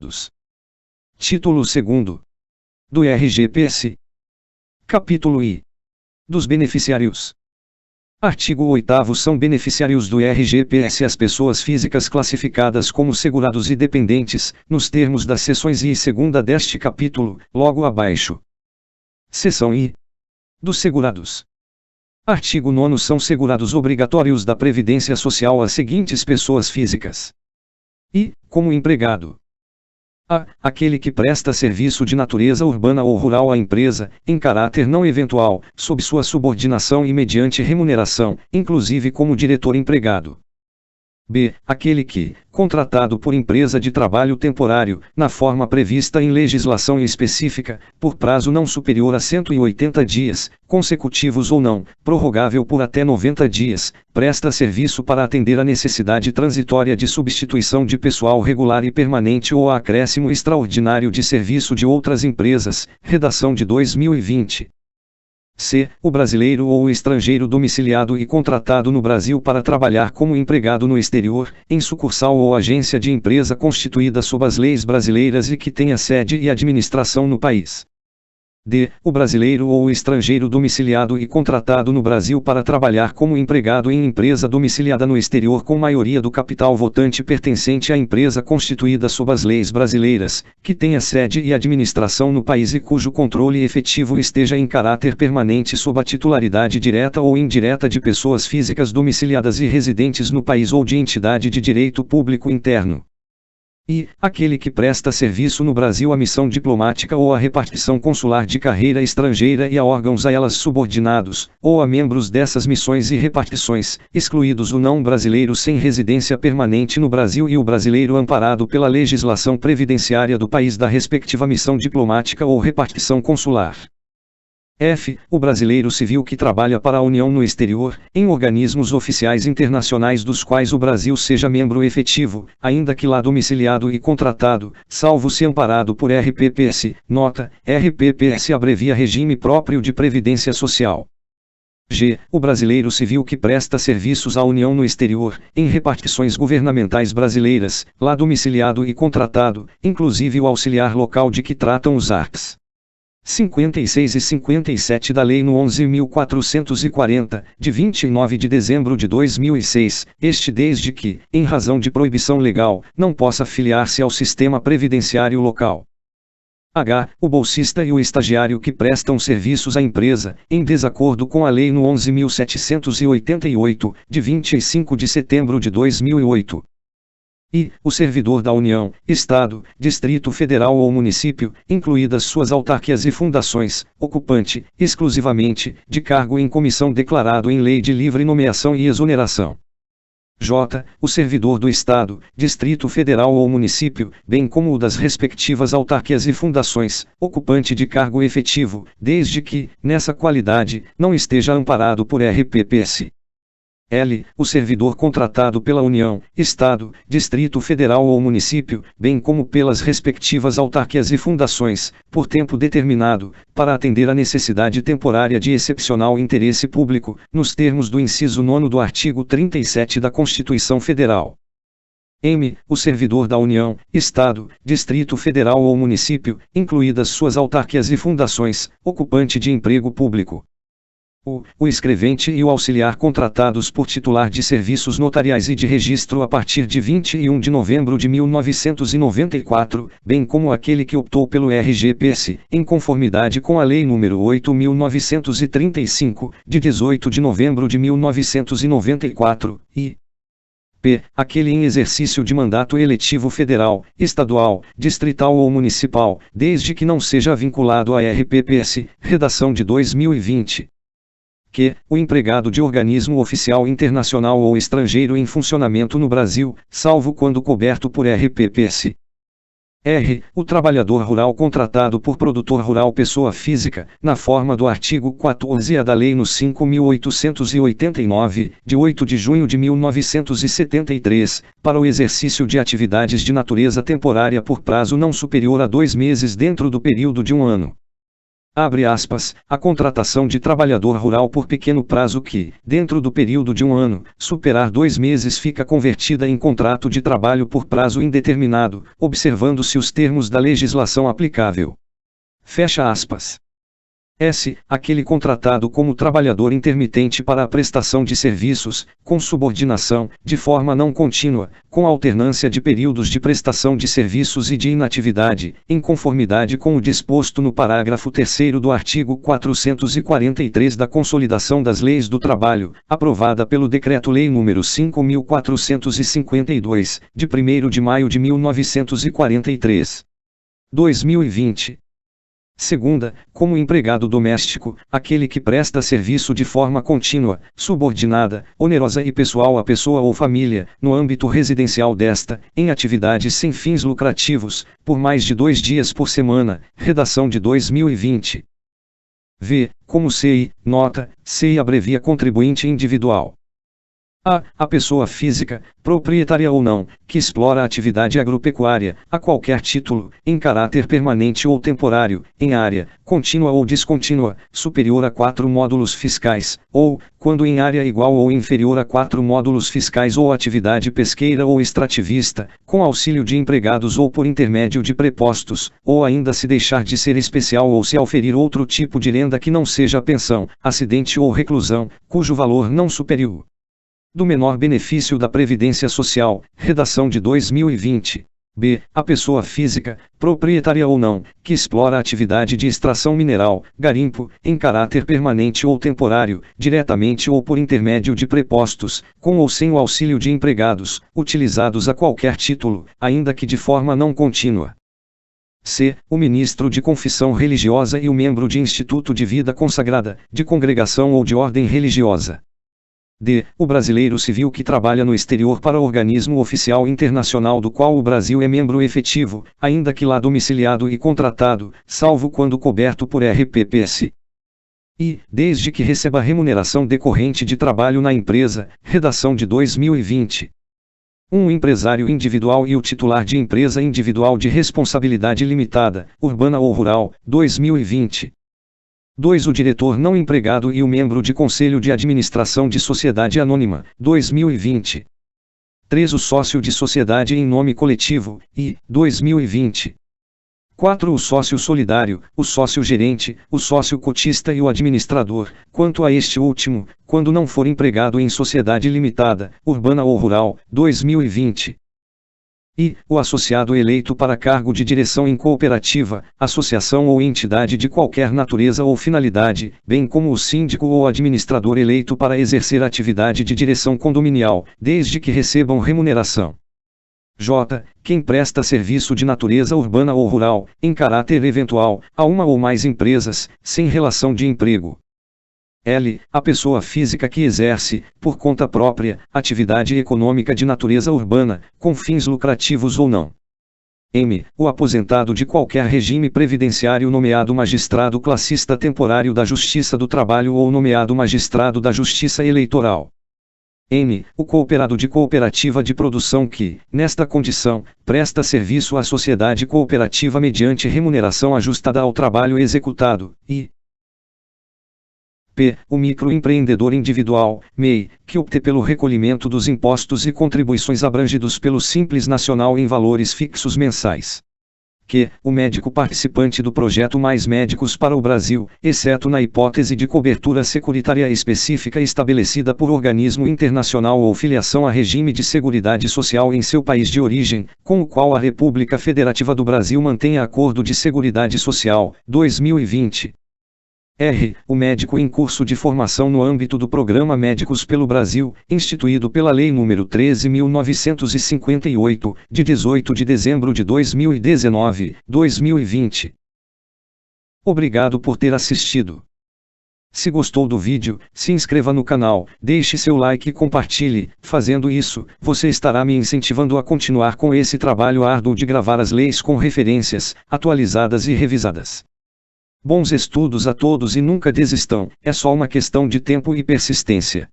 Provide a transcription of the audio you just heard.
segurados. Título 2º. Do RGPS. Capítulo I. Dos beneficiários. Artigo 8º. São beneficiários do RGPS as pessoas físicas classificadas como segurados e dependentes, nos termos das seções I e segunda deste capítulo, logo abaixo. Seção I. Dos segurados. Artigo 9º. São segurados obrigatórios da Previdência Social as seguintes pessoas físicas. I. Como empregado. A. Aquele que presta serviço de natureza urbana ou rural à empresa, em caráter não eventual, sob sua subordinação e mediante remuneração, inclusive como diretor empregado. B. Aquele que, contratado por empresa de trabalho temporário, na forma prevista em legislação específica, por prazo não superior a 180 dias, consecutivos ou não, prorrogável por até 90 dias, presta serviço para atender a necessidade transitória de substituição de pessoal regular e permanente ou a acréscimo extraordinário de serviço de outras empresas, redação de 2020. C. O brasileiro ou o estrangeiro domiciliado e contratado no Brasil para trabalhar como empregado no exterior, em sucursal ou agência de empresa constituída sob as leis brasileiras e que tenha sede e administração no país. D. O brasileiro ou o estrangeiro domiciliado e contratado no Brasil para trabalhar como empregado em empresa domiciliada no exterior com maioria do capital votante pertencente à empresa constituída sob as leis brasileiras, que tenha sede e administração no país e cujo controle efetivo esteja em caráter permanente sob a titularidade direta ou indireta de pessoas físicas domiciliadas e residentes no país ou de entidade de direito público interno. E, aquele que presta serviço no Brasil à missão diplomática ou à repartição consular de carreira estrangeira e a órgãos a elas subordinados, ou a membros dessas missões e repartições, excluídos o não brasileiro sem residência permanente no Brasil e o brasileiro amparado pela legislação previdenciária do país da respectiva missão diplomática ou repartição consular. F. O brasileiro civil que trabalha para a União no exterior, em organismos oficiais internacionais dos quais o Brasil seja membro efetivo, ainda que lá domiciliado e contratado, salvo se amparado por RPPS. Nota: RPPS abrevia Regime Próprio de Previdência Social. G. O brasileiro civil que presta serviços à União no exterior, em repartições governamentais brasileiras, lá domiciliado e contratado, inclusive o auxiliar local de que tratam os arts. 56 e 57 da Lei no 11.440, de 29 de dezembro de 2006, este desde que, em razão de proibição legal, não possa filiar-se ao sistema previdenciário local. H. O bolsista e o estagiário que prestam serviços à empresa, em desacordo com a Lei no 11.788, de 25 de setembro de 2008. I. O servidor da União, Estado, Distrito Federal ou Município, incluídas suas autarquias e fundações, ocupante, exclusivamente, de cargo em comissão declarado em lei de livre nomeação e exoneração. J. O servidor do Estado, Distrito Federal ou Município, bem como o das respectivas autarquias e fundações, ocupante de cargo efetivo, desde que, nessa qualidade, não esteja amparado por RPPS. L. O servidor contratado pela União, Estado, Distrito Federal ou Município, bem como pelas respectivas autarquias e fundações, por tempo determinado, para atender a necessidade temporária de excepcional interesse público, nos termos do inciso 9º do artigo 37 da Constituição Federal. M. O servidor da União, Estado, Distrito Federal ou Município, incluídas suas autarquias e fundações, ocupante de emprego público. O escrevente e o auxiliar contratados por titular de serviços notariais e de registro a partir de 21 de novembro de 1994, bem como aquele que optou pelo RGPS, em conformidade com a Lei nº 8.935, de 18 de novembro de 1994, e p. Aquele em exercício de mandato eletivo federal, estadual, distrital ou municipal, desde que não seja vinculado à RPPS, redação de 2020. Q. O empregado de organismo oficial internacional ou estrangeiro em funcionamento no Brasil, salvo quando coberto por RPPS. R. O trabalhador rural contratado por produtor rural pessoa física, na forma do artigo 14A da Lei no 5.889, de 8 de junho de 1973, para o exercício de atividades de natureza temporária por prazo não superior a 2 meses dentro do período de 1 ano. Abre aspas, a contratação de trabalhador rural por pequeno prazo que, dentro do período de 1 ano, superar 2 meses fica convertida em contrato de trabalho por prazo indeterminado, observando-se os termos da legislação aplicável. Fecha aspas. S. Aquele contratado como trabalhador intermitente para a prestação de serviços, com subordinação, de forma não contínua, com alternância de períodos de prestação de serviços e de inatividade, em conformidade com o disposto no parágrafo 3º do artigo 443 da Consolidação das Leis do Trabalho, aprovada pelo Decreto-Lei nº 5.452, de 1º de maio de 1943. 2020. Segunda, como empregado doméstico, aquele que presta serviço de forma contínua, subordinada, onerosa e pessoal à pessoa ou família, no âmbito residencial desta, em atividades sem fins lucrativos, por mais de 2 dias por semana, redação de 2020. V. Como CI, nota, CI abrevia contribuinte individual. A pessoa física, proprietária ou não, que explora a atividade agropecuária, a qualquer título, em caráter permanente ou temporário, em área, contínua ou descontínua, superior a 4 módulos fiscais, ou, quando em área igual ou inferior a 4 módulos fiscais ou atividade pesqueira ou extrativista, com auxílio de empregados ou por intermédio de prepostos, ou ainda se deixar de ser especial ou se auferir outro tipo de renda que não seja pensão, acidente ou reclusão, cujo valor não superior do menor benefício da Previdência Social, redação de 2020. B. A pessoa física, proprietária ou não, que explora a atividade de extração mineral, garimpo, em caráter permanente ou temporário, diretamente ou por intermédio de prepostos, com ou sem o auxílio de empregados, utilizados a qualquer título, ainda que de forma não contínua. C. O ministro de confissão religiosa e o membro de instituto de vida consagrada, de congregação ou de ordem religiosa. D. O brasileiro civil que trabalha no exterior para organismo oficial internacional do qual o Brasil é membro efetivo, ainda que lá domiciliado e contratado, salvo quando coberto por RPPS. I. Desde que receba remuneração decorrente de trabalho na empresa, redação de 2020. Um empresário individual e o titular de empresa individual de responsabilidade limitada, urbana ou rural, 2020. 2. O diretor não empregado e o membro de conselho de administração de sociedade anônima, 2020. 3. O sócio de sociedade em nome coletivo, e, 2020. 4. O sócio solidário, o sócio gerente, o sócio cotista e o administrador, quanto a este último, quando não for empregado em sociedade limitada, urbana ou rural, 2020. E, o associado eleito para cargo de direção em cooperativa, associação ou entidade de qualquer natureza ou finalidade, bem como o síndico ou administrador eleito para exercer atividade de direção condominial, desde que recebam remuneração. J. Quem presta serviço de natureza urbana ou rural, em caráter eventual, a uma ou mais empresas, sem relação de emprego. L. A pessoa física que exerce, por conta própria, atividade econômica de natureza urbana, com fins lucrativos ou não. M. O aposentado de qualquer regime previdenciário nomeado magistrado classista temporário da Justiça do Trabalho ou nomeado magistrado da Justiça Eleitoral. N. O cooperado de cooperativa de produção que, nesta condição, presta serviço à sociedade cooperativa mediante remuneração ajustada ao trabalho executado, e P. O microempreendedor individual, MEI, que opte pelo recolhimento dos impostos e contribuições abrangidos pelo Simples Nacional em valores fixos mensais. Q. O médico participante do projeto Mais Médicos para o Brasil, exceto na hipótese de cobertura securitária específica estabelecida por organismo internacional ou filiação a regime de seguridade social em seu país de origem, com o qual a República Federativa do Brasil mantenha acordo de seguridade social, 2020. R. O médico em curso de formação no âmbito do Programa Médicos pelo Brasil, instituído pela Lei nº 13.958, de 18 de dezembro de 2019, 2020. Obrigado por ter assistido. Se gostou do vídeo, se inscreva no canal, deixe seu like e compartilhe. Fazendo isso, você estará me incentivando a continuar com esse trabalho árduo de gravar as leis com referências, atualizadas e revisadas. Bons estudos a todos e nunca desistam, é só uma questão de tempo e persistência.